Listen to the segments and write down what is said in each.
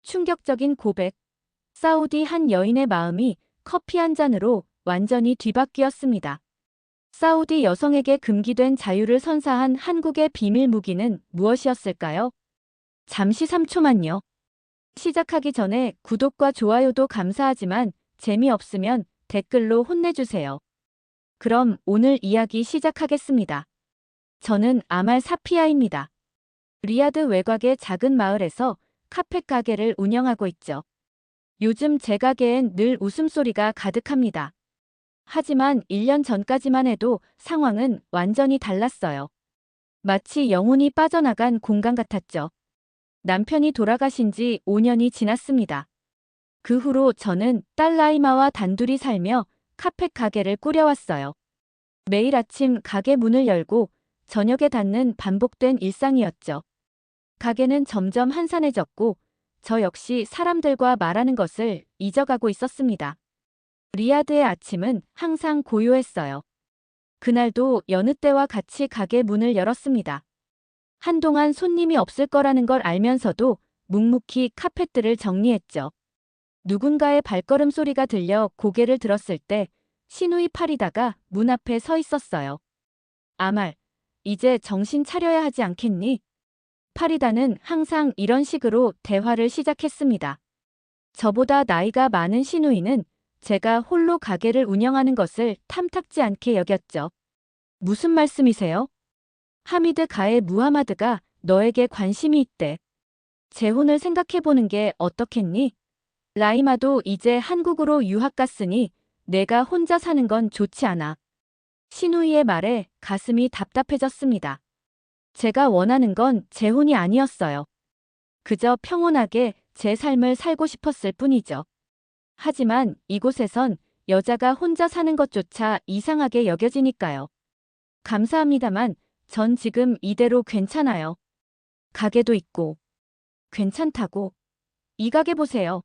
충격적인 고백. 사우디 한 여인의 마음이 커피 한 잔으로 완전히 뒤바뀌었습니다. 사우디 여성에게 금기된 자유를 선사한 한국의 비밀 무기는 무엇이었을까요? 잠시 3초만요. 시작하기 전에 구독과 좋아요도 감사하지만 재미없으면 댓글로 혼내주세요. 그럼 오늘 이야기 시작하겠습니다. 저는 아말 사피아입니다. 리야드 외곽의 작은 마을에서 카펫 가게를 운영하고 있죠. 요즘 제 가게엔 늘 웃음소리가 가득합니다. 하지만 1년 전까지만 해도 상황은 완전히 달랐어요. 마치 영혼이 빠져나간 공간 같았죠. 남편이 돌아가신 지 5년이 지났습니다. 그 후로 저는 딸 라이마와 단둘이 살며 카펫 가게를 꾸려왔어요. 매일 아침 가게 문을 열고 저녁에 닫는 반복된 일상이었죠. 가게는 점점 한산해졌고 저 역시 사람들과 말하는 것을 잊어가고 있었습니다. 리야드의 아침은 항상 고요했어요. 그날도 여느 때와 같이 가게 문을 열었습니다. 한동안 손님이 없을 거라는 걸 알면서도 묵묵히 카펫들을 정리했죠. 누군가의 발걸음 소리가 들려 고개를 들었을 때 시누이 파리다가 문 앞에 서 있었어요. 아말, 이제 정신 차려야 하지 않겠니? 파리다는 항상 이런 식으로 대화를 시작했습니다. 저보다 나이가 많은 시누이는 제가 홀로 가게를 운영하는 것을 탐탁지 않게 여겼죠. 무슨 말씀이세요? 하미드 가의 무하마드가 너에게 관심이 있대. 재혼을 생각해보는 게 어떻겠니? 라이마도 이제 한국으로 유학 갔으니 내가 혼자 사는 건 좋지 않아. 시누이의 말에 가슴이 답답해졌습니다. 제가 원하는 건 재혼이 아니었어요. 그저 평온하게 제 삶을 살고 싶었을 뿐이죠. 하지만 이곳에선 여자가 혼자 사는 것조차 이상하게 여겨지니까요. 감사합니다만 전 지금 이대로 괜찮아요. 가게도 있고. 괜찮다고. 이 가게 보세요.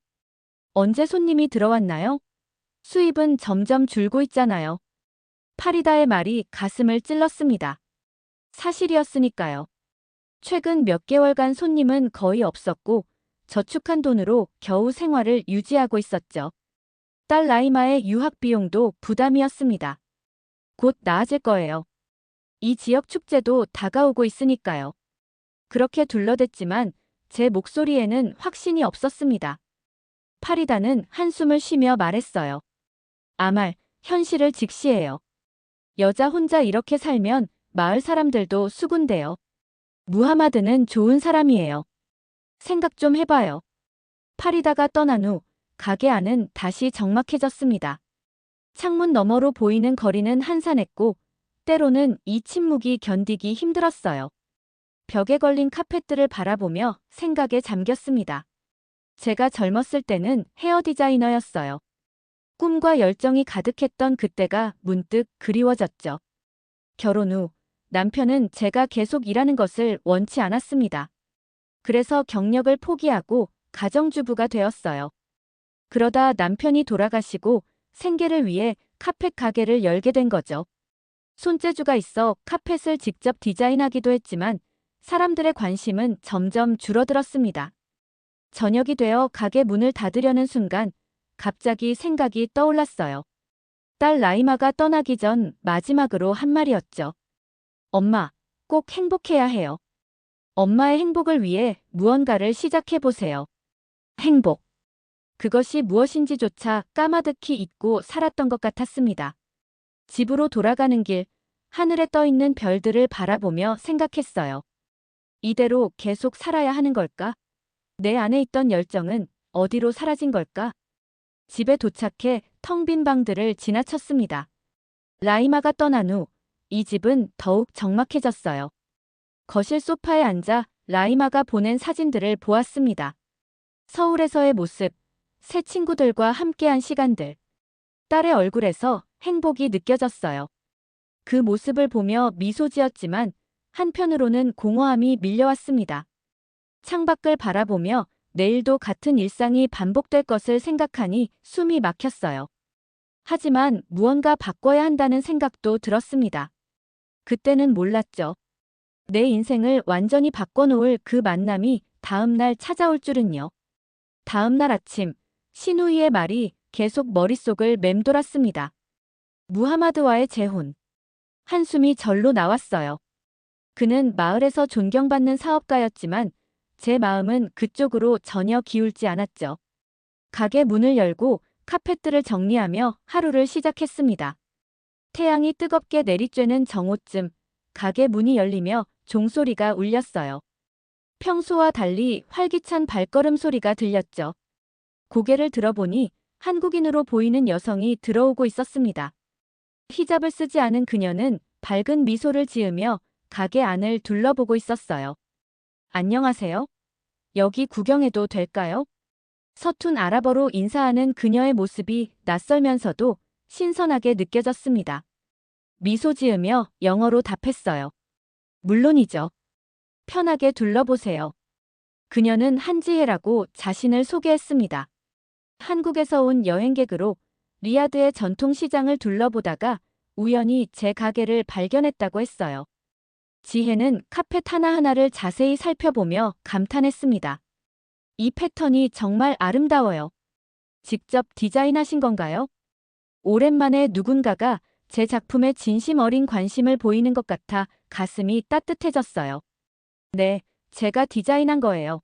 언제 손님이 들어왔나요? 수입은 점점 줄고 있잖아요. 파리다의 말이 가슴을 찔렀습니다. 사실이었으니까요. 최근 몇 개월간 손님은 거의 없었고 저축한 돈으로 겨우 생활을 유지하고 있었죠. 딸 라이마의 유학 비용도 부담이었습니다. 곧 나아질 거예요. 이 지역 축제도 다가오고 있으니까요. 그렇게 둘러댔지만 제 목소리에는 확신이 없었습니다. 파리다는 한숨을 쉬며 말했어요. 아말, 현실을 직시해요. 여자 혼자 이렇게 살면 마을 사람들도 수군대요. 무하마드는 좋은 사람이에요. 생각 좀 해봐요. 파리다가 떠난 후 가게 안은 다시 적막해졌습니다. 창문 너머로 보이는 거리는 한산했고 때로는 이 침묵이 견디기 힘들었어요. 벽에 걸린 카펫들을 바라보며 생각에 잠겼습니다. 제가 젊었을 때는 헤어 디자이너였어요. 꿈과 열정이 가득했던 그때가 문득 그리워졌죠. 결혼 후 남편은 제가 계속 일하는 것을 원치 않았습니다. 그래서 경력을 포기하고 가정주부가 되었어요. 그러다 남편이 돌아가시고 생계를 위해 카펫 가게를 열게 된 거죠. 손재주가 있어 카펫을 직접 디자인하기도 했지만 사람들의 관심은 점점 줄어들었습니다. 저녁이 되어 가게 문을 닫으려는 순간 갑자기 생각이 떠올랐어요. 딸 라이마가 떠나기 전 마지막으로 한 말이었죠. 엄마, 꼭 행복해야 해요. 엄마의 행복을 위해 무언가를 시작해보세요. 행복. 그것이 무엇인지조차 까마득히 잊고 살았던 것 같았습니다. 집으로 돌아가는 길, 하늘에 떠있는 별들을 바라보며 생각했어요. 이대로 계속 살아야 하는 걸까? 내 안에 있던 열정은 어디로 사라진 걸까? 집에 도착해 텅 빈 방들을 지나쳤습니다. 라이마가 떠난 후 이 집은 더욱 적막해졌어요. 거실 소파에 앉아 라이마가 보낸 사진들을 보았습니다. 서울에서의 모습, 새 친구들과 함께한 시간들. 딸의 얼굴에서 행복이 느껴졌어요. 그 모습을 보며 미소 지었지만 한편으로는 공허함이 밀려왔습니다. 창밖을 바라보며 내일도 같은 일상이 반복될 것을 생각하니 숨이 막혔어요. 하지만 무언가 바꿔야 한다는 생각도 들었습니다. 그때는 몰랐죠. 내 인생을 완전히 바꿔놓을 그 만남이 다음 날 찾아올 줄은요. 다음 날 아침, 신우이의 말이 계속 머릿속을 맴돌았습니다. 무하마드와의 재혼. 한숨이 절로 나왔어요. 그는 마을에서 존경받는 사업가였지만 제 마음은 그쪽으로 전혀 기울지 않았죠. 가게 문을 열고 카펫들을 정리하며 하루를 시작했습니다. 태양이 뜨겁게 내리쬐는 정오쯤 가게 문이 열리며 종소리가 울렸어요. 평소와 달리 활기찬 발걸음 소리가 들렸죠. 고개를 들어보니 한국인으로 보이는 여성이 들어오고 있었습니다. 히잡을 쓰지 않은 그녀는 밝은 미소를 지으며 가게 안을 둘러보고 있었어요. 안녕하세요. 여기 구경해도 될까요? 서툰 아랍어로 인사하는 그녀의 모습이 낯설면서도 신선하게 느껴졌습니다. 미소 지으며 영어로 답했어요. 물론이죠. 편하게 둘러보세요. 그녀는 한지혜라고 자신을 소개했습니다. 한국에서 온 여행객으로 리야드의 전통시장을 둘러보다가 우연히 제 가게를 발견했다고 했어요. 지혜는 카펫 하나하나를 자세히 살펴보며 감탄했습니다. 이 패턴이 정말 아름다워요. 직접 디자인하신 건가요? 오랜만에 누군가가 제 작품에 진심 어린 관심을 보이는 것 같아 가슴이 따뜻해졌어요. 네, 제가 디자인한 거예요.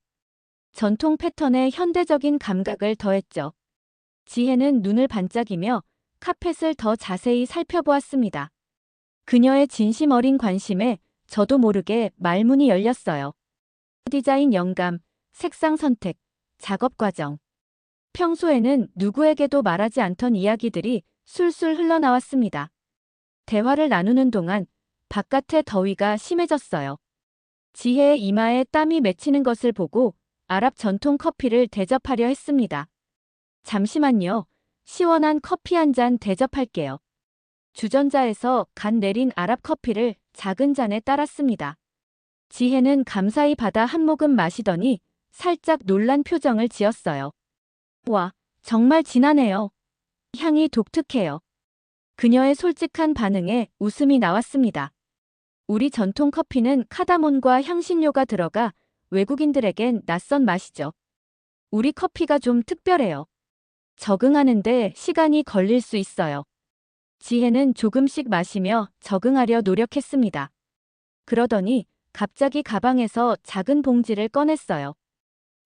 전통 패턴에 현대적인 감각을 더했죠. 지혜는 눈을 반짝이며 카펫을 더 자세히 살펴보았습니다. 그녀의 진심 어린 관심에 저도 모르게 말문이 열렸어요. 디자인 영감, 색상 선택, 작업 과정. 평소에는 누구에게도 말하지 않던 이야기들이 술술 흘러나왔습니다. 대화를 나누는 동안 바깥의 더위가 심해졌어요. 지혜의 이마에 땀이 맺히는 것을 보고 아랍 전통 커피를 대접하려 했습니다. 잠시만요. 시원한 커피 한 잔 대접할게요. 주전자에서 간 내린 아랍 커피를 작은 잔에 따랐습니다. 지혜는 감사히 받아 한 모금 마시더니 살짝 놀란 표정을 지었어요. 와, 정말 진하네요. 향이 독특해요. 그녀의 솔직한 반응에 웃음이 나왔습니다. 우리 전통 커피는 카다몬과 향신료가 들어가 외국인들에겐 낯선 맛이죠. 우리 커피가 좀 특별해요. 적응하는데 시간이 걸릴 수 있어요. 지혜는 조금씩 마시며 적응하려 노력했습니다. 그러더니 갑자기 가방에서 작은 봉지를 꺼냈어요.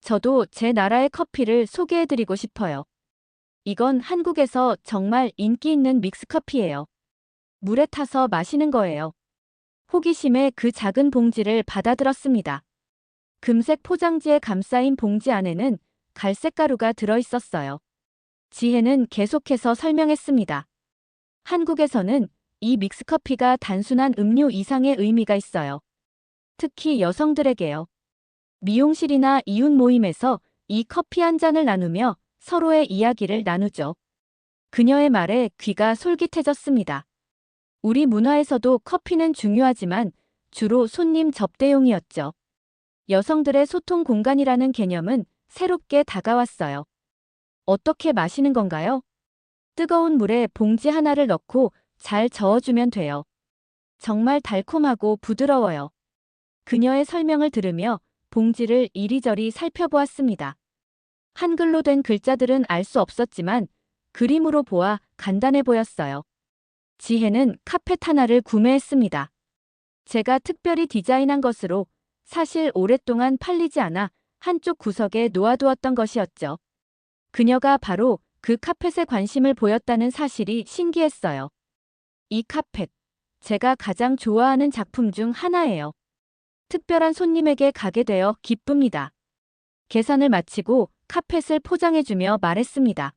저도 제 나라의 커피를 소개해드리고 싶어요. 이건 한국에서 정말 인기 있는 믹스커피예요. 물에 타서 마시는 거예요. 호기심에 그 작은 봉지를 받아들었습니다. 금색 포장지에 감싸인 봉지 안에는 갈색 가루가 들어있었어요. 지혜는 계속해서 설명했습니다. 한국에서는 이 믹스커피가 단순한 음료 이상의 의미가 있어요. 특히 여성들에게요. 미용실이나 이웃 모임에서 이 커피 한 잔을 나누며 서로의 이야기를 나누죠. 그녀의 말에 귀가 솔깃해졌습니다. 우리 문화에서도 커피는 중요하지만 주로 손님 접대용이었죠. 여성들의 소통 공간이라는 개념은 새롭게 다가왔어요. 어떻게 마시는 건가요? 뜨거운 물에 봉지 하나를 넣고 잘 저어주면 돼요. 정말 달콤하고 부드러워요. 그녀의 설명을 들으며 봉지를 이리저리 살펴보았습니다. 한글로 된 글자들은 알 수 없었지만 그림으로 보아 간단해 보였어요. 지혜는 카펫 하나를 구매했습니다. 제가 특별히 디자인한 것으로 사실 오랫동안 팔리지 않아 한쪽 구석에 놓아두었던 것이었죠. 그녀가 바로 그 카펫에 관심을 보였다는 사실이 신기했어요. 이 카펫, 제가 가장 좋아하는 작품 중 하나예요. 특별한 손님에게 가게 되어 기쁩니다. 계산을 마치고 카펫을 포장해주며 말했습니다.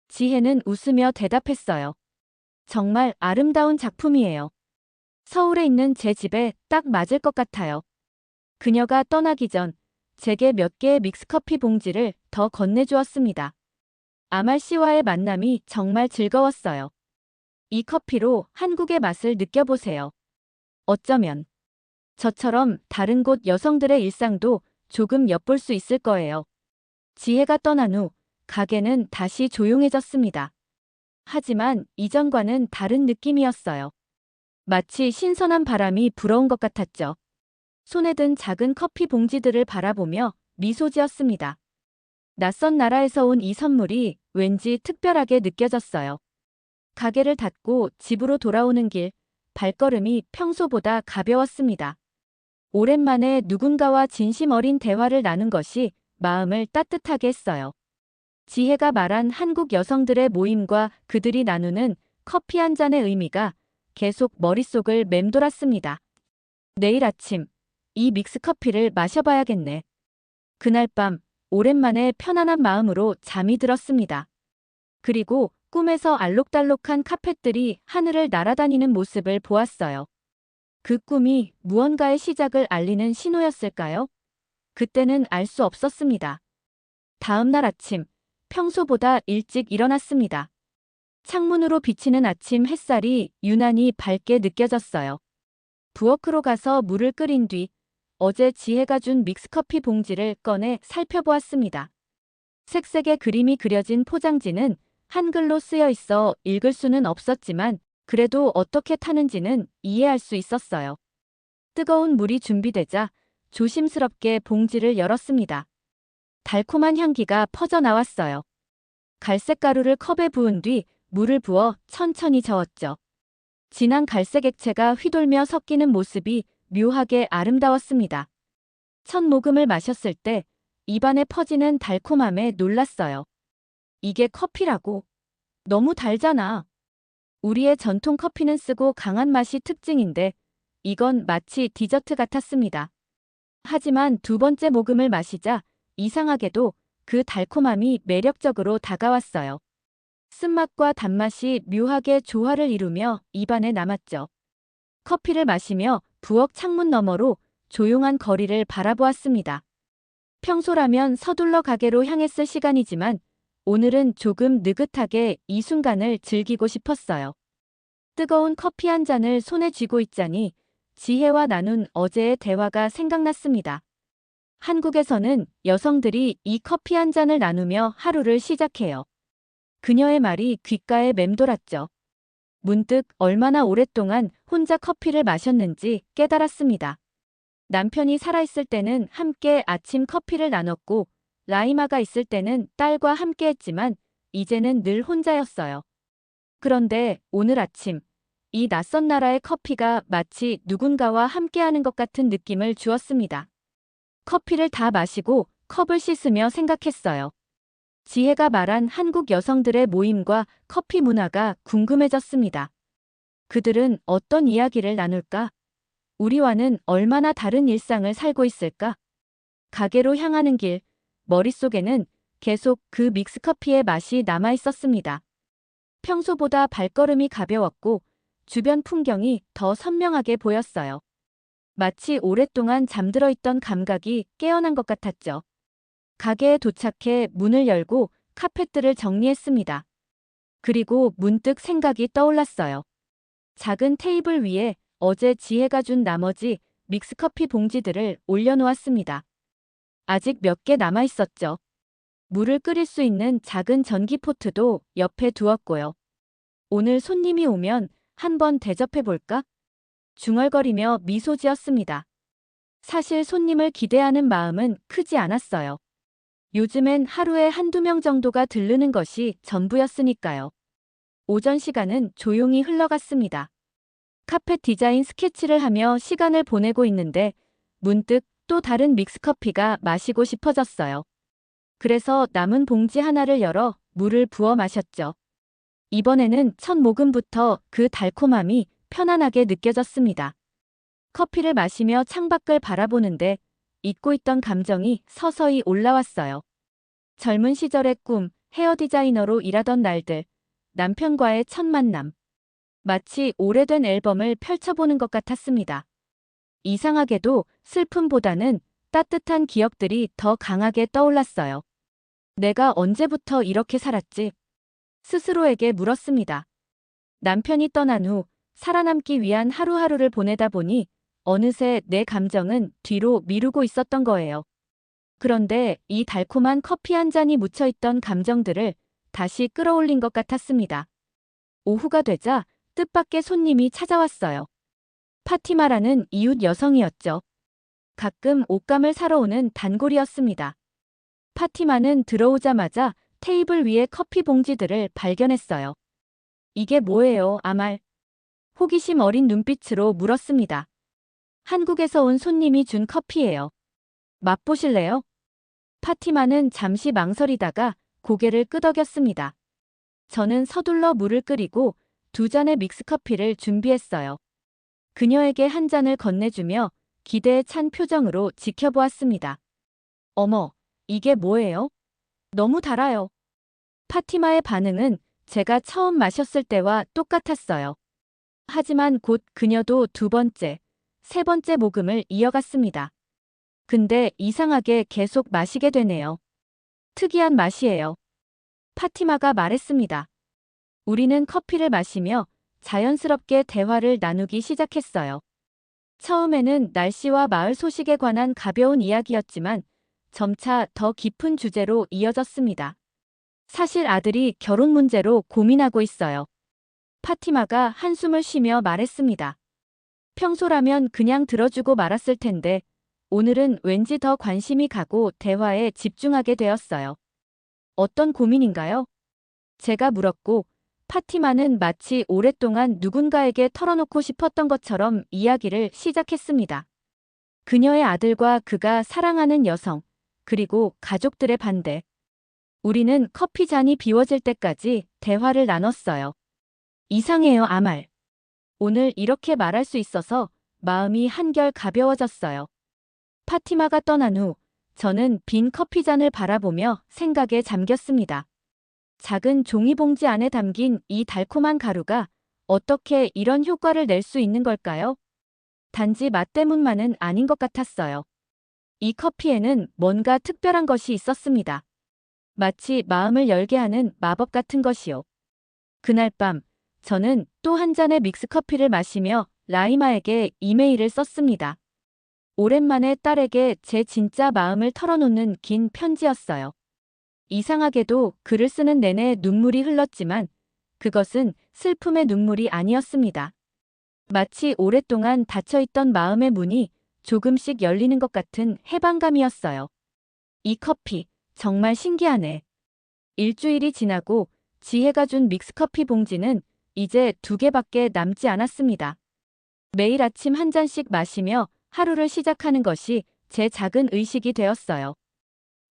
지혜는 웃으며 대답했어요. 정말 아름다운 작품이에요. 서울에 있는 제 집에 딱 맞을 것 같아요. 그녀가 떠나기 전 제게 몇 개의 믹스커피 봉지를 더 건네주었습니다. 아말 씨와의 만남이 정말 즐거웠어요. 이 커피로 한국의 맛을 느껴보세요. 어쩌면 저처럼 다른 곳 여성들의 일상도 조금 엿볼 수 있을 거예요. 지혜가 떠난 후 가게는 다시 조용해졌습니다. 하지만 이전과는 다른 느낌이었어요. 마치 신선한 바람이 불어온 것 같았죠. 손에 든 작은 커피 봉지들을 바라보며 미소 지었습니다. 낯선 나라에서 온 이 선물이 왠지 특별하게 느껴졌어요. 가게를 닫고 집으로 돌아오는 길, 발걸음이 평소보다 가벼웠습니다. 오랜만에 누군가와 진심 어린 대화를 나눈 것이 마음을 따뜻하게 했어요. 지혜가 말한 한국 여성들의 모임과 그들이 나누는 커피 한 잔의 의미가 계속 머릿속을 맴돌았습니다. 내일 아침, 이 믹스커피를 마셔봐야겠네. 그날 밤, 오랜만에 편안한 마음으로 잠이 들었습니다. 그리고 꿈에서 알록달록한 카펫들이 하늘을 날아다니는 모습을 보았어요. 그 꿈이 무언가의 시작을 알리는 신호였을까요? 그때는 알 수 없었습니다. 다음 날 아침, 평소보다 일찍 일어났습니다. 창문으로 비치는 아침 햇살이 유난히 밝게 느껴졌어요. 부엌으로 가서 물을 끓인 뒤 어제 지혜가 준 믹스커피 봉지를 꺼내 살펴보았습니다. 색색의 그림이 그려진 포장지는 한글로 쓰여 있어 읽을 수는 없었지만 그래도 어떻게 타는지는 이해할 수 있었어요. 뜨거운 물이 준비되자 조심스럽게 봉지를 열었습니다. 달콤한 향기가 퍼져 나왔어요. 갈색 가루를 컵에 부은 뒤 물을 부어 천천히 저었죠. 진한 갈색 액체가 휘돌며 섞이는 모습이 묘하게 아름다웠습니다. 첫 모금을 마셨을 때 입안에 퍼지는 달콤함에 놀랐어요. 이게 커피라고? 너무 달잖아. 우리의 전통 커피는 쓰고 강한 맛이 특징인데 이건 마치 디저트 같았습니다. 하지만 두 번째 모금을 마시자 이상하게도 그 달콤함이 매력적으로 다가왔어요. 쓴맛과 단맛이 묘하게 조화를 이루며 입안에 남았죠. 커피를 마시며 부엌 창문 너머로 조용한 거리를 바라보았습니다. 평소라면 서둘러 가게로 향했을 시간이지만 오늘은 조금 느긋하게 이 순간을 즐기고 싶었어요. 뜨거운 커피 한 잔을 손에 쥐고 있자니 지혜와 나눈 어제의 대화가 생각났습니다. 한국에서는 여성들이 이 커피 한 잔을 나누며 하루를 시작해요. 그녀의 말이 귓가에 맴돌았죠. 문득 얼마나 오랫동안 혼자 커피를 마셨는지 깨달았습니다. 남편이 살아있을 때는 함께 아침 커피를 나눴고 라이마가 있을 때는 딸과 함께 했지만 이제는 늘 혼자였어요. 그런데 오늘 아침 이 낯선 나라의 커피가 마치 누군가와 함께하는 것 같은 느낌을 주었습니다. 커피를 다 마시고 컵을 씻으며 생각했어요. 지혜가 말한 한국 여성들의 모임과 커피 문화가 궁금해졌습니다. 그들은 어떤 이야기를 나눌까? 우리와는 얼마나 다른 일상을 살고 있을까? 가게로 향하는 길, 머릿속에는 계속 그 믹스커피의 맛이 남아 있었습니다. 평소보다 발걸음이 가벼웠고 주변 풍경이 더 선명하게 보였어요. 마치 오랫동안 잠들어 있던 감각이 깨어난 것 같았죠. 가게에 도착해 문을 열고 카펫들을 정리했습니다. 그리고 문득 생각이 떠올랐어요. 작은 테이블 위에 어제 지혜가 준 나머지 믹스커피 봉지들을 올려놓았습니다. 아직 몇 개 남아 있었죠. 물을 끓일 수 있는 작은 전기포트도 옆에 두었고요. 오늘 손님이 오면 한번 대접해볼까? 중얼거리며 미소 지었습니다. 사실 손님을 기대하는 마음은 크지 않았어요. 요즘엔 하루에 한두 명 정도가 들르는 것이 전부였으니까요. 오전 시간은 조용히 흘러갔습니다. 카펫 디자인 스케치를 하며 시간을 보내고 있는데 문득 또 다른 믹스커피가 마시고 싶어졌어요. 그래서 남은 봉지 하나를 열어 물을 부어 마셨죠. 이번에는 첫 모금부터 그 달콤함이 편안하게 느껴졌습니다. 커피를 마시며 창밖을 바라보는데 잊고 있던 감정이 서서히 올라왔어요. 젊은 시절의 꿈, 헤어 디자이너로 일하던 날들, 남편과의 첫 만남. 마치 오래된 앨범을 펼쳐보는 것 같았습니다. 이상하게도 슬픔보다는 따뜻한 기억들이 더 강하게 떠올랐어요. 내가 언제부터 이렇게 살았지? 스스로에게 물었습니다. 남편이 떠난 후 살아남기 위한 하루하루를 보내다 보니 어느새 내 감정은 뒤로 미루고 있었던 거예요. 그런데 이 달콤한 커피 한 잔이 묻혀있던 감정들을 다시 끌어올린 것 같았습니다. 오후가 되자 뜻밖의 손님이 찾아왔어요. 파티마라는 이웃 여성이었죠. 가끔 옷감을 사러 오는 단골이었습니다. 파티마는 들어오자마자 테이블 위에 커피 봉지들을 발견했어요. 이게 뭐예요, 아말? 호기심 어린 눈빛으로 물었습니다. 한국에서 온 손님이 준 커피예요. 맛보실래요? 파티마는 잠시 망설이다가 고개를 끄덕였습니다. 저는 서둘러 물을 끓이고 2잔의 믹스커피를 준비했어요. 그녀에게 한 잔을 건네주며 기대에 찬 표정으로 지켜보았습니다. 어머, 이게 뭐예요? 너무 달아요. 파티마의 반응은 제가 처음 마셨을 때와 똑같았어요. 하지만 곧 그녀도 2번째, 3번째 모금을 이어갔습니다. 근데 이상하게 계속 마시게 되네요. 특이한 맛이에요. 파티마가 말했습니다. 우리는 커피를 마시며 자연스럽게 대화를 나누기 시작했어요. 처음에는 날씨와 마을 소식에 관한 가벼운 이야기였지만 점차 더 깊은 주제로 이어졌습니다. 사실 아들이 결혼 문제로 고민하고 있어요. 파티마가 한숨을 쉬며 말했습니다. 평소라면 그냥 들어주고 말았을 텐데 오늘은 왠지 더 관심이 가고 대화에 집중하게 되었어요. 어떤 고민인가요? 제가 물었고 파티마는 마치 오랫동안 누군가에게 털어놓고 싶었던 것처럼 이야기를 시작했습니다. 그녀의 아들과 그가 사랑하는 여성, 그리고 가족들의 반대. 우리는 커피 잔이 비워질 때까지 대화를 나눴어요. 이상해요, 아말. 오늘 이렇게 말할 수 있어서 마음이 한결 가벼워졌어요. 파티마가 떠난 후 저는 빈 커피잔을 바라보며 생각에 잠겼습니다. 작은 종이봉지 안에 담긴 이 달콤한 가루가 어떻게 이런 효과를 낼 수 있는 걸까요? 단지 맛 때문만은 아닌 것 같았어요. 이 커피에는 뭔가 특별한 것이 있었습니다. 마치 마음을 열게 하는 마법 같은 것이요. 그날 밤 저는 또 한 잔의 믹스커피를 마시며 라이마에게 이메일을 썼습니다. 오랜만에 딸에게 제 진짜 마음을 털어놓는 긴 편지였어요. 이상하게도 글을 쓰는 내내 눈물이 흘렀지만 그것은 슬픔의 눈물이 아니었습니다. 마치 오랫동안 닫혀있던 마음의 문이 조금씩 열리는 것 같은 해방감이었어요. 이 커피, 정말 신기하네. 일주일이 지나고 지혜가 준 믹스커피 봉지는 이제 2개밖에 남지 않았습니다. 매일 아침 한 잔씩 마시며 하루를 시작하는 것이 제 작은 의식이 되었어요.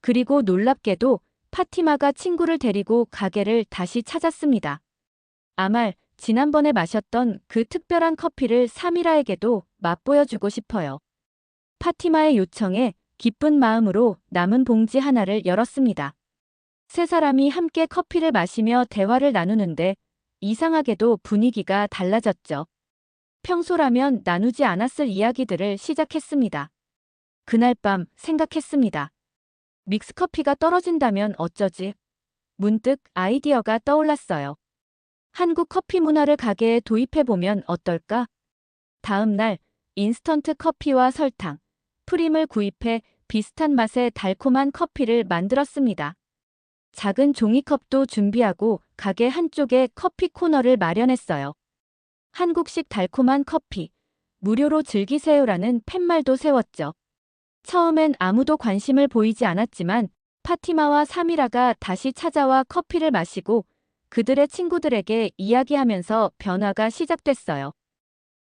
그리고 놀랍게도 파티마가 친구를 데리고 가게를 다시 찾았습니다. 아말, 지난번에 마셨던 그 특별한 커피를 사미라에게도 맛보여주고 싶어요. 파티마의 요청에 기쁜 마음으로 남은 봉지 하나를 열었습니다. 3사람이 함께 커피를 마시며 대화를 나누는데 이상하게도 분위기가 달라졌죠. 평소라면 나누지 않았을 이야기들을 시작했습니다. 그날 밤 생각했습니다. 믹스커피가 떨어진다면 어쩌지? 문득 아이디어가 떠올랐어요. 한국 커피 문화를 가게에 도입해보면 어떨까? 다음 날 인스턴트 커피와 설탕, 프림을 구입해 비슷한 맛의 달콤한 커피를 만들었습니다. 작은 종이컵도 준비하고 가게 한쪽에 커피 코너를 마련했어요. 한국식 달콤한 커피, 무료로 즐기세요라는 팻말도 세웠죠. 처음엔 아무도 관심을 보이지 않았지만 파티마와 사미라가 다시 찾아와 커피를 마시고 그들의 친구들에게 이야기하면서 변화가 시작됐어요.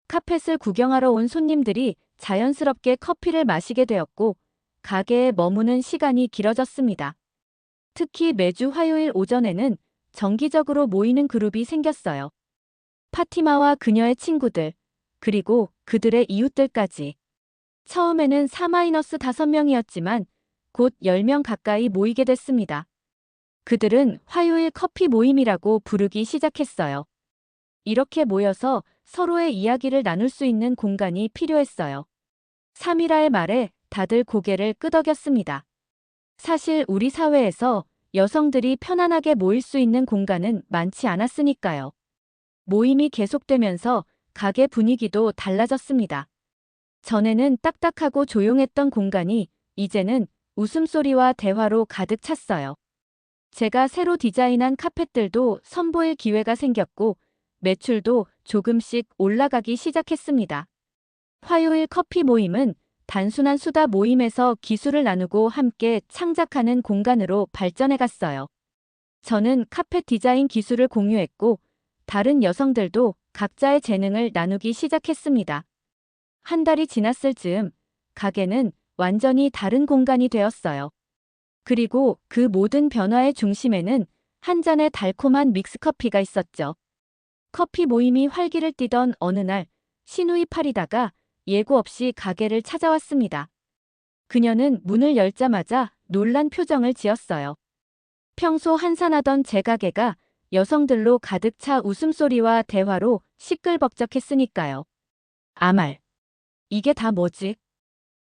카펫을 구경하러 온 손님들이 자연스럽게 커피를 마시게 되었고 가게에 머무는 시간이 길어졌습니다. 특히 매주 화요일 오전에는 정기적으로 모이는 그룹이 생겼어요. 파티마와 그녀의 친구들, 그리고 그들의 이웃들까지. 처음에는 4-5명이었지만 곧 10명 가까이 모이게 됐습니다. 그들은 화요일 커피 모임이라고 부르기 시작했어요. 이렇게 모여서 서로의 이야기를 나눌 수 있는 공간이 필요했어요. 사미라의 말에 다들 고개를 끄덕였습니다. 사실 우리 사회에서 여성들이 편안하게 모일 수 있는 공간은 많지 않았으니까요. 모임이 계속되면서 가게 분위기도 달라졌습니다. 전에는 딱딱하고 조용했던 공간이 이제는 웃음소리와 대화로 가득 찼어요. 제가 새로 디자인한 카펫들도 선보일 기회가 생겼고 매출도 조금씩 올라가기 시작했습니다. 화요일 커피 모임은 단순한 수다 모임에서 기술을 나누고 함께 창작하는 공간으로 발전해갔어요. 저는 카펫 디자인 기술을 공유했고 다른 여성들도 각자의 재능을 나누기 시작했습니다. 한 달이 지났을 즈음 가게는 완전히 다른 공간이 되었어요. 그리고 그 모든 변화의 중심에는 한 잔의 달콤한 믹스커피가 있었죠. 커피 모임이 활기를 띠던 어느 날 시누이 파리다가 예고 없이 가게를 찾아왔습니다. 그녀는 문을 열자마자 놀란 표정을 지었어요. 평소 한산하던 제 가게가 여성들로 가득 차 웃음소리와 대화로 시끌벅적했으니까요. 아말, 이게 다 뭐지?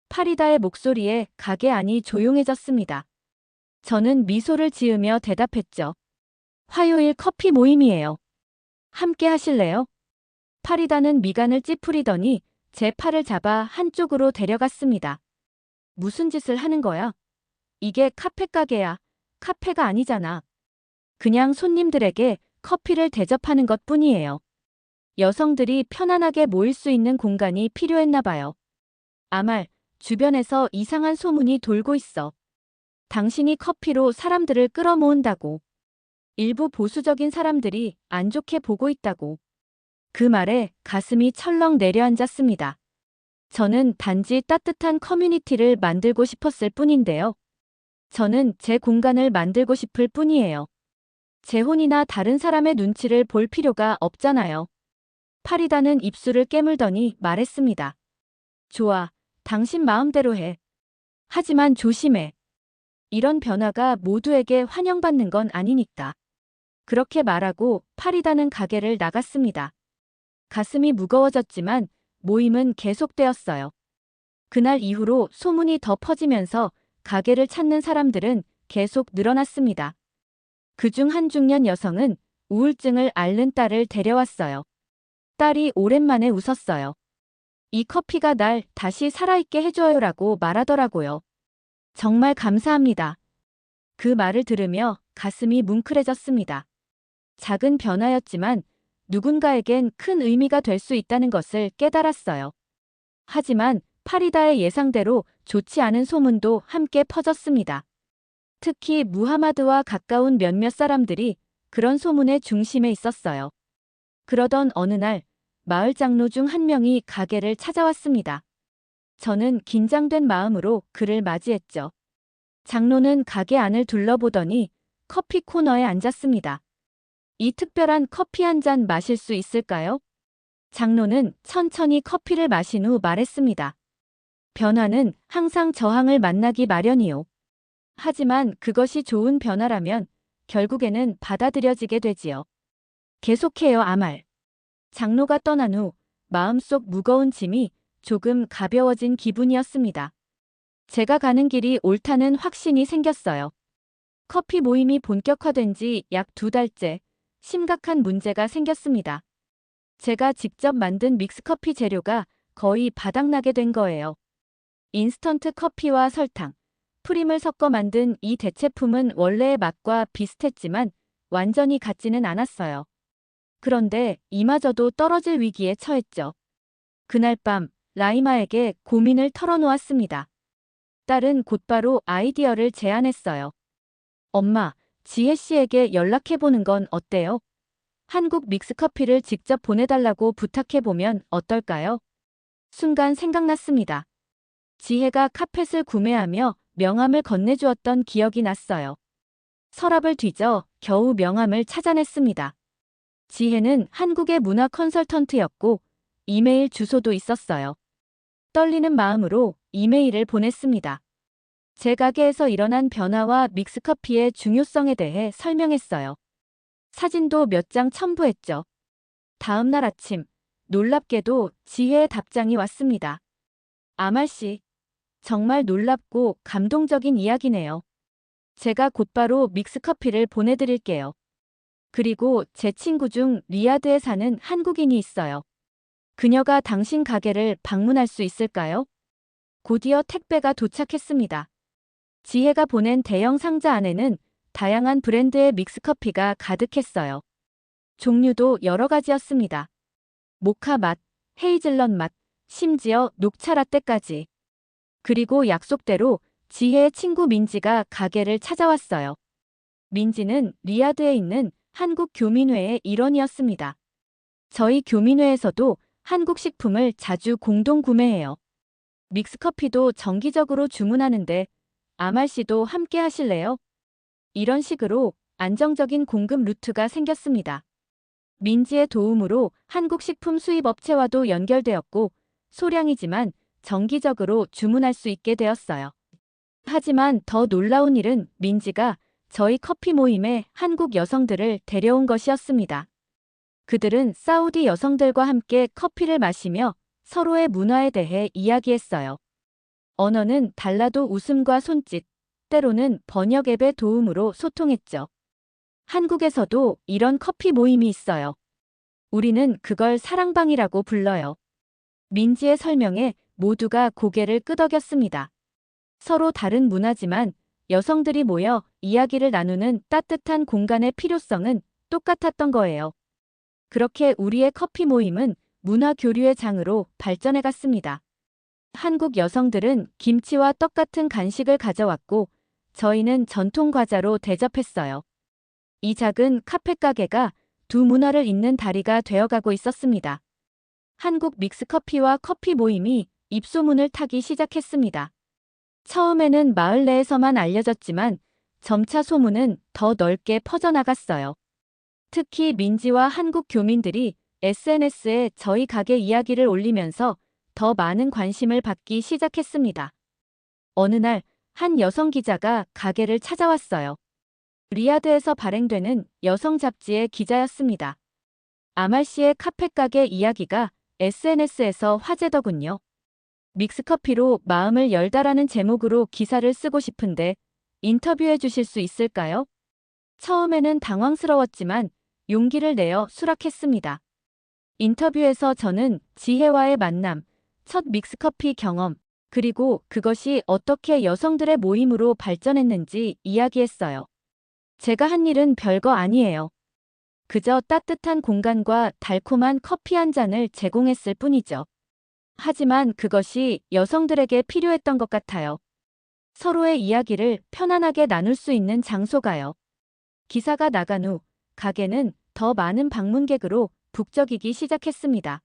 파리다의 목소리에 가게 안이 조용해졌습니다. 저는 미소를 지으며 대답했죠. 화요일 커피 모임이에요. 함께 하실래요? 파리다는 미간을 찌푸리더니 제 팔을 잡아 한쪽으로 데려갔습니다. 무슨 짓을 하는 거야? 이게 카페 가게야. 카페가 아니잖아. 그냥 손님들에게 커피를 대접하는 것뿐이에요. 여성들이 편안하게 모일 수 있는 공간이 필요했나 봐요. 아말, 주변에서 이상한 소문이 돌고 있어. 당신이 커피로 사람들을 끌어모은다고. 일부 보수적인 사람들이 안 좋게 보고 있다고. 그 말에 가슴이 철렁 내려앉았습니다. 저는 단지 따뜻한 커뮤니티를 만들고 싶었을 뿐인데요. 저는 제 공간을 만들고 싶을 뿐이에요. 제 혼이나 다른 사람의 눈치를 볼 필요가 없잖아요. 파리다는 입술을 깨물더니 말했습니다. 좋아, 당신 마음대로 해. 하지만 조심해. 이런 변화가 모두에게 환영받는 건 아니니까. 그렇게 말하고 파리다는 가게를 나갔습니다. 가슴이 무거워졌지만 모임은 계속되었어요. 그날 이후로 소문이 더 퍼지면서 가게를 찾는 사람들은 계속 늘어났습니다. 그중 한 중년 여성은 우울증을 앓는 딸을 데려왔어요. 딸이 오랜만에 웃었어요. 이 커피가 날 다시 살아있게 해줘요라고 말하더라고요. 정말 감사합니다. 그 말을 들으며 가슴이 뭉클해졌습니다. 작은 변화였지만 누군가에겐 큰 의미가 될 수 있다는 것을 깨달았어요. 하지만 파리다의 예상대로 좋지 않은 소문도 함께 퍼졌습니다. 특히 무하마드와 가까운 몇몇 사람들이 그런 소문의 중심에 있었어요. 그러던 어느 날 마을 장로 중 한 명이 가게를 찾아왔습니다. 저는 긴장된 마음으로 그를 맞이했죠. 장로는 가게 안을 둘러보더니 커피 코너에 앉았습니다. 이 특별한 커피 한 잔 마실 수 있을까요? 장로는 천천히 커피를 마신 후 말했습니다. 변화는 항상 저항을 만나기 마련이요. 하지만 그것이 좋은 변화라면 결국에는 받아들여지게 되지요. 계속해요, 아말. 장로가 떠난 후 마음속 무거운 짐이 조금 가벼워진 기분이었습니다. 제가 가는 길이 옳다는 확신이 생겼어요. 커피 모임이 본격화된 지 약 2달째 심각한 문제가 생겼습니다. 제가 직접 만든 믹스커피 재료가 거의 바닥나게 된 거예요. 인스턴트 커피와 설탕, 프림을 섞어 만든 이 대체품은 원래의 맛과 비슷했지만 완전히 같지는 않았어요. 그런데 이마저도 떨어질 위기에 처했죠. 그날 밤 라이마에게 고민을 털어놓았습니다. 딸은 곧바로 아이디어를 제안했어요. 엄마, 지혜 씨에게 연락해보는 건 어때요? 한국 믹스커피를 직접 보내달라고 부탁해보면 어떨까요? 순간 생각났습니다. 지혜가 카펫을 구매하며 명함을 건네주었던 기억이 났어요. 서랍을 뒤져 겨우 명함을 찾아냈습니다. 지혜는 한국의 문화 컨설턴트였고 이메일 주소도 있었어요. 떨리는 마음으로 이메일을 보냈습니다. 제 가게에서 일어난 변화와 믹스커피의 중요성에 대해 설명했어요. 사진도 몇 장 첨부했죠. 다음 날 아침, 놀랍게도 지혜의 답장이 왔습니다. 아말 씨, 정말 놀랍고 감동적인 이야기네요. 제가 곧바로 믹스커피를 보내드릴게요. 그리고 제 친구 중 리야드에 사는 한국인이 있어요. 그녀가 당신 가게를 방문할 수 있을까요? 곧이어 택배가 도착했습니다. 지혜가 보낸 대형 상자 안에는 다양한 브랜드의 믹스커피가 가득했어요. 종류도 여러 가지였습니다. 모카 맛, 헤이즐넛 맛, 심지어 녹차 라떼까지. 그리고 약속대로 지혜의 친구 민지가 가게를 찾아왔어요. 민지는 리야드에 있는 한국 교민회의 일원이었습니다. 저희 교민회에서도 한국 식품을 자주 공동 구매해요. 믹스커피도 정기적으로 주문하는데 아말 씨도 함께 하실래요? 이런 식으로 안정적인 공급 루트가 생겼습니다. 민지의 도움으로 한국 식품 수입 업체와도 연결되었고 소량이지만 정기적으로 주문할 수 있게 되었어요. 하지만 더 놀라운 일은 민지가 저희 커피 모임에 한국 여성들을 데려온 것이었습니다. 그들은 사우디 여성들과 함께 커피를 마시며 서로의 문화에 대해 이야기했어요. 언어는 달라도 웃음과 손짓, 때로는 번역 앱의 도움으로 소통했죠. 한국에서도 이런 커피 모임이 있어요. 우리는 그걸 사랑방이라고 불러요. 민지의 설명에 모두가 고개를 끄덕였습니다. 서로 다른 문화지만 여성들이 모여 이야기를 나누는 따뜻한 공간의 필요성은 똑같았던 거예요. 그렇게 우리의 커피 모임은 문화 교류의 장으로 발전해 갔습니다. 한국 여성들은 김치와 떡 같은 간식을 가져왔고 저희는 전통 과자로 대접했어요. 이 작은 카페 가게가 두 문화를 잇는 다리가 되어가고 있었습니다. 한국 믹스커피와 커피 모임이 입소문을 타기 시작했습니다. 처음에는 마을 내에서만 알려졌지만 점차 소문은 더 넓게 퍼져나갔어요. 특히 민지와 한국 교민들이 SNS에 저희 가게 이야기를 올리면서 더 많은 관심을 받기 시작했습니다. 어느 날 한 여성 기자가 가게를 찾아왔어요. 리야드에서 발행되는 여성 잡지의 기자였습니다. 아말 씨의 카페 가게 이야기가 SNS에서 화제더군요. 믹스커피로 마음을 열다라는 제목으로 기사를 쓰고 싶은데 인터뷰해 주실 수 있을까요? 처음에는 당황스러웠지만 용기를 내어 수락했습니다. 인터뷰에서 저는 지혜와의 만남, 첫 믹스커피 경험, 그리고 그것이 어떻게 여성들의 모임으로 발전했는지 이야기했어요. 제가 한 일은 별거 아니에요. 그저 따뜻한 공간과 달콤한 커피 한 잔을 제공했을 뿐이죠. 하지만 그것이 여성들에게 필요했던 것 같아요. 서로의 이야기를 편안하게 나눌 수 있는 장소가요. 기사가 나간 후 가게는 더 많은 방문객으로 북적이기 시작했습니다.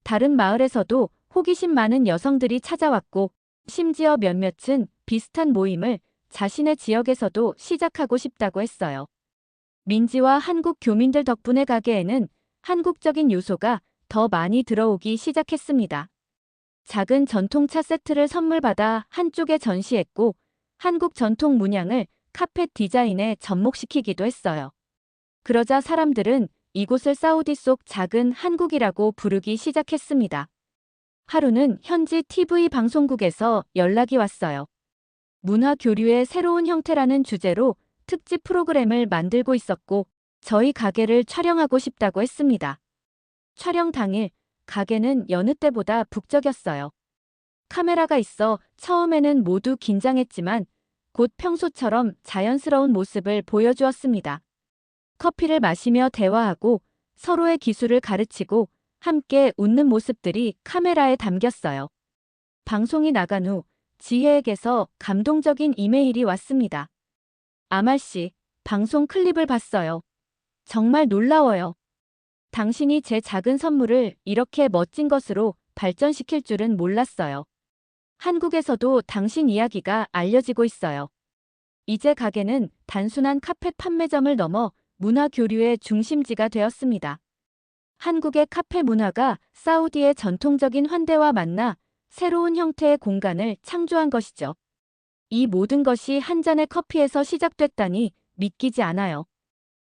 다른 마을에서도 호기심 많은 여성들이 찾아왔고 심지어 몇몇은 비슷한 모임을 자신의 지역에서도 시작하고 싶다고 했어요. 민지와 한국 교민들 덕분에 가게에는 한국적인 요소가 더 많이 들어오기 시작했습니다. 작은 전통차 세트를 선물받아 한쪽에 전시했고 한국 전통 문양을 카펫 디자인에 접목시키기도 했어요. 그러자 사람들은 이곳을 사우디 속 작은 한국이라고 부르기 시작했습니다. 하루는 현지 TV 방송국에서 연락이 왔어요. 문화 교류의 새로운 형태라는 주제로 특집 프로그램을 만들고 있었고 저희 가게를 촬영하고 싶다고 했습니다. 촬영 당일 가게는 여느 때보다 북적였어요. 카메라가 있어 처음에는 모두 긴장했지만 곧 평소처럼 자연스러운 모습을 보여주었습니다. 커피를 마시며 대화하고 서로의 기술을 가르치고 함께 웃는 모습들이 카메라에 담겼어요. 방송이 나간 후 지혜에게서 감동적인 이메일이 왔습니다. 아말 씨, 방송 클립을 봤어요. 정말 놀라워요. 당신이 제 작은 선물을 이렇게 멋진 것으로 발전시킬 줄은 몰랐어요. 한국에서도 당신 이야기가 알려지고 있어요. 이제 가게는 단순한 카페 판매점을 넘어 문화 교류의 중심지가 되었습니다. 한국의 카페 문화가 사우디의 전통적인 환대와 만나 새로운 형태의 공간을 창조한 것이죠. 이 모든 것이 한 잔의 커피에서 시작됐다니 믿기지 않아요.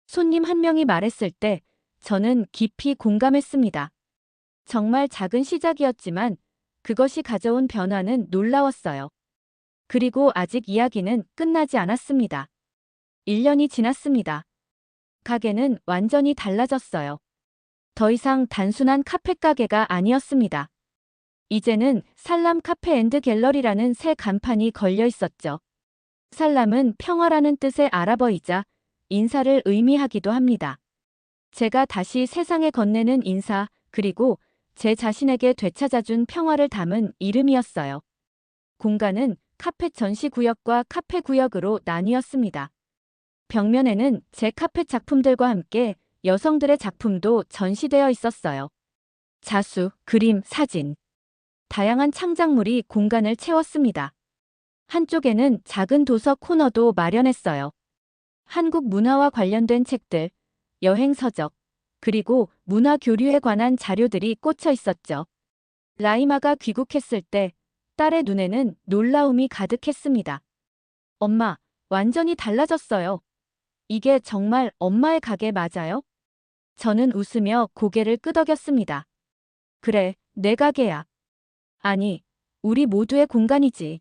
손님 한 명이 말했을 때 저는 깊이 공감했습니다. 정말 작은 시작이었지만 그것이 가져온 변화는 놀라웠어요. 그리고 아직 이야기는 끝나지 않았습니다. 1년이 지났습니다. 가게는 완전히 달라졌어요. 더 이상 단순한 카페 가게가 아니었습니다. 이제는 살람 카페 앤드 갤러리라는 새 간판이 걸려 있었죠. 살람은 평화라는 뜻의 아랍어이자 인사를 의미하기도 합니다. 제가 다시 세상에 건네는 인사, 그리고 제 자신에게 되찾아준 평화를 담은 이름이었어요. 공간은 카펫 전시 구역과 카페 구역으로 나뉘었습니다. 벽면에는 제 카펫 작품들과 함께 여성들의 작품도 전시되어 있었어요. 자수, 그림, 사진. 다양한 창작물이 공간을 채웠습니다. 한쪽에는 작은 도서 코너도 마련했어요. 한국 문화와 관련된 책들, 여행 서적, 그리고 문화 교류에 관한 자료들이 꽂혀 있었죠. 라이마가 귀국했을 때 딸의 눈에는 놀라움이 가득했습니다. 엄마, 완전히 달라졌어요. 이게 정말 엄마의 가게 맞아요? 저는 웃으며 고개를 끄덕였습니다. 그래, 내 가게야. 아니, 우리 모두의 공간이지.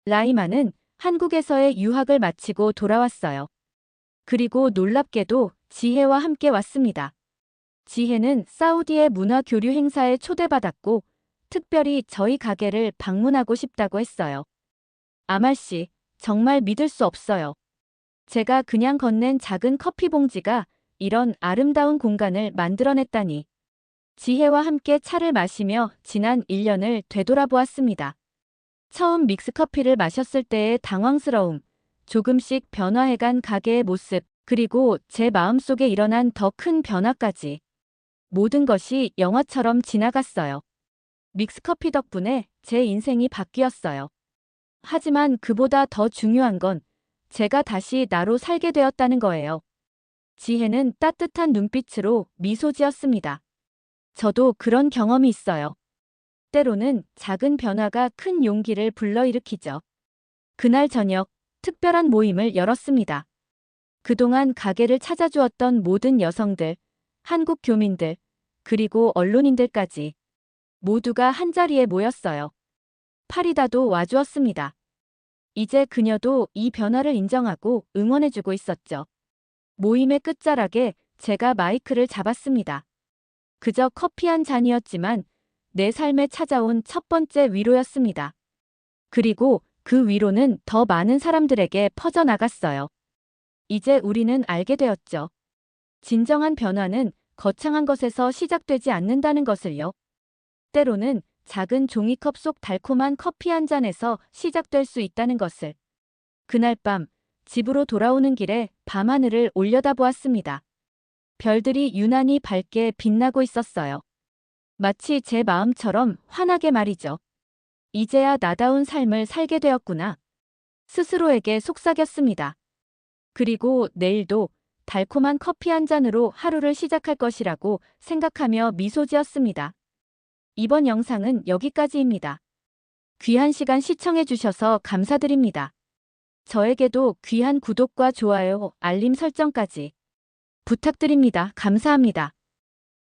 라이마는 한국에서의 유학을 마치고 돌아왔어요. 그리고 놀랍게도 지혜와 함께 왔습니다. 지혜는 사우디의 문화 교류 행사에 초대받았고 특별히 저희 가게를 방문하고 싶다고 했어요. 아말 씨, 정말 믿을 수 없어요. 제가 그냥 건넨 작은 커피 봉지가 이런 아름다운 공간을 만들어냈다니. 지혜와 함께 차를 마시며 지난 1년을 되돌아보았습니다. 처음 믹스커피를 마셨을 때의 당황스러움, 조금씩 변화해간 가게의 모습, 그리고 제 마음속에 일어난 더 큰 변화까지. 모든 것이 영화처럼 지나갔어요. 믹스커피 덕분에 제 인생이 바뀌었어요. 하지만 그보다 더 중요한 건 제가 다시 나로 살게 되었다는 거예요. 지혜는 따뜻한 눈빛으로 미소 지었습니다. 저도 그런 경험이 있어요. 때로는 작은 변화가 큰 용기를 불러일으키죠. 그날 저녁, 특별한 모임을 열었습니다. 그동안 가게를 찾아주었던 모든 여성들, 한국 교민들, 그리고 언론인들까지 모두가 한자리에 모였어요. 파리다도 와주었습니다. 이제 그녀도 이 변화를 인정하고 응원해주고 있었죠. 모임의 끝자락에 제가 마이크를 잡았습니다. 그저 커피 한 잔이었지만 내 삶에 찾아온 첫 번째 위로였습니다. 그리고 그 위로는 더 많은 사람들에게 퍼져나갔어요. 이제 우리는 알게 되었죠. 진정한 변화는 거창한 것에서 시작되지 않는다는 것을요. 때로는 작은 종이컵 속 달콤한 커피 한 잔에서 시작될 수 있다는 것을. 그날 밤, 집으로 돌아오는 길에 밤하늘을 올려다보았습니다. 별들이 유난히 밝게 빛나고 있었어요. 마치 제 마음처럼 환하게 말이죠. 이제야 나다운 삶을 살게 되었구나. 스스로에게 속삭였습니다. 그리고 내일도 달콤한 커피 한 잔으로 하루를 시작할 것이라고 생각하며 미소 지었습니다. 이번 영상은 여기까지입니다. 귀한 시간 시청해주셔서 감사드립니다. 저에게도 귀한 구독과 좋아요, 알림 설정까지 부탁드립니다. 감사합니다.